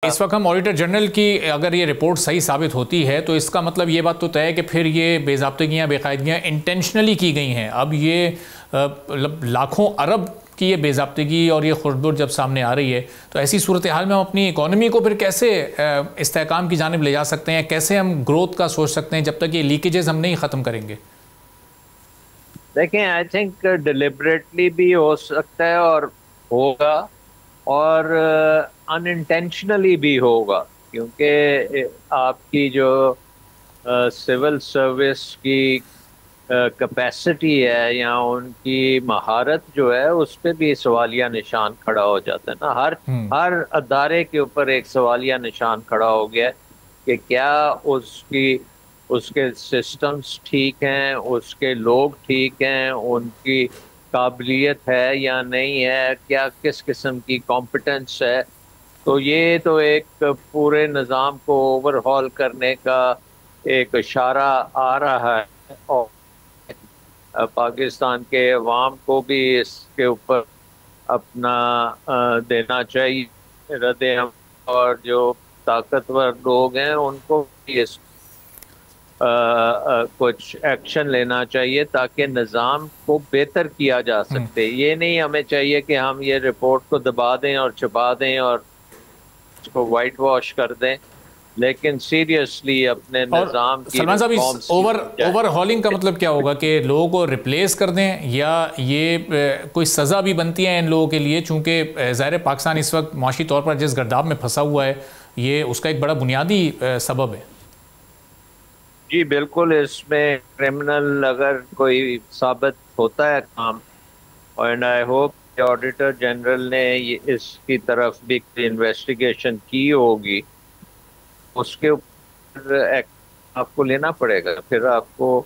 اس وقت ہم auditor general کی اگر یہ رپورٹ صحیح ثابت ہوتی ہے تو اس کا مطلب یہ بات تو طے ہے کہ پھر یہ بے ضابطگیاں بے قاعدگیاں انٹینشنلی کی گئی ہیں. اب یہ لاکھوں ارب کی یہ بے ضابطگی اور یہ خردبرد جب سامنے آ رہی ہے تو ایسی صورتحال میں ہم اپنی اکانومی کو پھر کیسے استحکام کی جانب لے جا سکتے ہیں, کیسے ہم گروتھ کا سوچ سکتے ہیں جب تک یہ لیکیجز ہم نہیں ختم کریں گے؟ دیکھیں, آئی تھنک ڈیلیبریٹلی بھی ہو سکتا ہے اور ہوگا, اور ان انٹینشنلی بھی ہوگا, کیونکہ آپ کی جو سول سروس کی کیپیسٹی ہے یا ان کی مہارت جو ہے اس پہ بھی سوالیہ نشان کھڑا ہو جاتا ہے نا. ہر ادارے کے اوپر ایک سوالیہ نشان کھڑا ہو گیا کہ کیا اس کے سسٹمز ٹھیک ہیں, اس کے لوگ ٹھیک ہیں, ان کی قابلیت ہے یا نہیں ہے, کیا کس قسم کی کمپٹنس ہے. تو یہ تو ایک پورے نظام کو اوور ہال کرنے کا ایک اشارہ آ رہا ہے, اور پاکستان کے عوام کو بھی اس کے اوپر اپنا دینا چاہیے رد عمل, اور جو طاقتور لوگ ہیں ان کو بھی اس کچھ ایکشن لینا چاہیے تاکہ نظام کو بہتر کیا جا سکتے. یہ نہیں ہمیں چاہیے کہ ہم یہ رپورٹ کو دبا دیں اور چھپا دیں اور اس کو وائٹ واش کر دیں, لیکن سیریسلی اپنے نظام کی سلمان صاحب, اوور ہالنگ کا مطلب کیا ہوگا کہ لوگوں کو ریپلیس کر دیں, یا یہ کوئی سزا بھی بنتی ہے ان لوگوں کے لیے, چونکہ ظاہر پاکستان اس وقت معاشی طور پر جس گرداب میں پھنسا ہوا ہے یہ اس کا ایک بڑا بنیادی سبب ہے؟ جی بالکل, اس میں کرمنل اگر کوئی ثابت ہوتا ہے کام, اینڈ آئی ہوپ کہ آڈیٹر جنرل نے اس کی طرف بھی انویسٹیگیشن کی ہوگی, اس کے اوپر آپ کو لینا پڑے گا, پھر آپ کو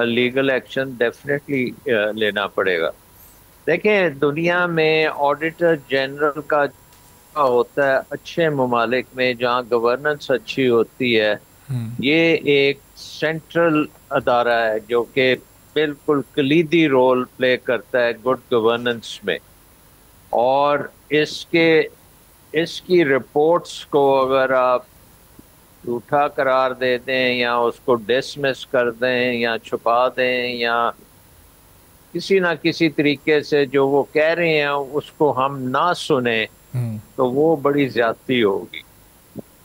لیگل ایکشن ڈیفینیٹلی لینا پڑے گا. دیکھیں, دنیا میں آڈیٹر جنرل کا ہوتا ہے اچھے ممالک میں جہاں گورننس اچھی ہوتی ہے, یہ ایک سینٹرل ادارہ ہے جو کہ بالکل کلیدی رول پلے کرتا ہے گڈ گورننس میں, اور اس کی رپورٹس کو اگر آپ جھوٹا قرار دے دیں یا اس کو ڈسمس کر دیں یا چھپا دیں یا کسی نہ کسی طریقے سے جو وہ کہہ رہے ہیں اس کو ہم نہ سنیں تو وہ بڑی زیادتی ہوگی.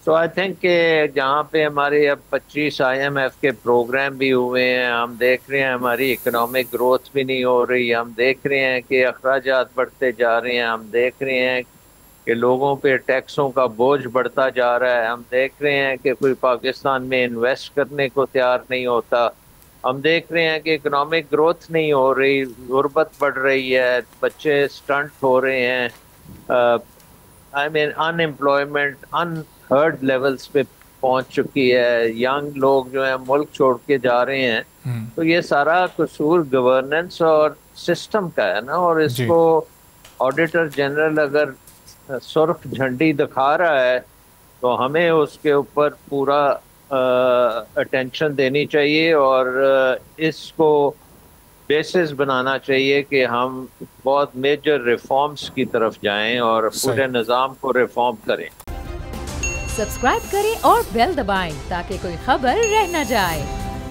سو آئی تھنک کہ جہاں پہ ہمارے اب 25 IMF کے پروگرام بھی ہوئے ہیں, ہم دیکھ رہے ہیں ہماری اکنامک گروتھ بھی نہیں ہو رہی, ہم دیکھ رہے ہیں کہ اخراجات بڑھتے جا رہے ہیں, ہم دیکھ رہے ہیں کہ لوگوں پہ ٹیکسوں کا بوجھ بڑھتا جا رہا ہے, ہم دیکھ رہے ہیں کہ کوئی پاکستان میں انویسٹ کرنے کو تیار نہیں ہوتا, ہم دیکھ رہے ہیں کہ اکنامک گروتھ نہیں ہو رہی, غربت بڑھ رہی ہے, بچے اسٹنٹ ہو رہے ہیں, آئی مین ان امپلائمنٹ انہرڈ لیولز پہ پہنچ چکی ہے, ینگ لوگ جو ہیں ملک چھوڑ کے جا رہے ہیں. تو یہ سارا قصور گورننس اور سسٹم کا ہے نا, اور اس کو آڈیٹر جنرل اگر سرخ جھنڈی دکھا رہا ہے تو ہمیں اس کے اوپر پورا اٹینشن دینی چاہیے, اور اس کو بیسس بنانا چاہیے کہ ہم بہت میجر ریفارمز کی طرف جائیں اور پورے نظام کو ریفارم کریں. سبسکرائب کریں اور بیل دبائیں تاکہ کوئی خبر رہ نہ جائے.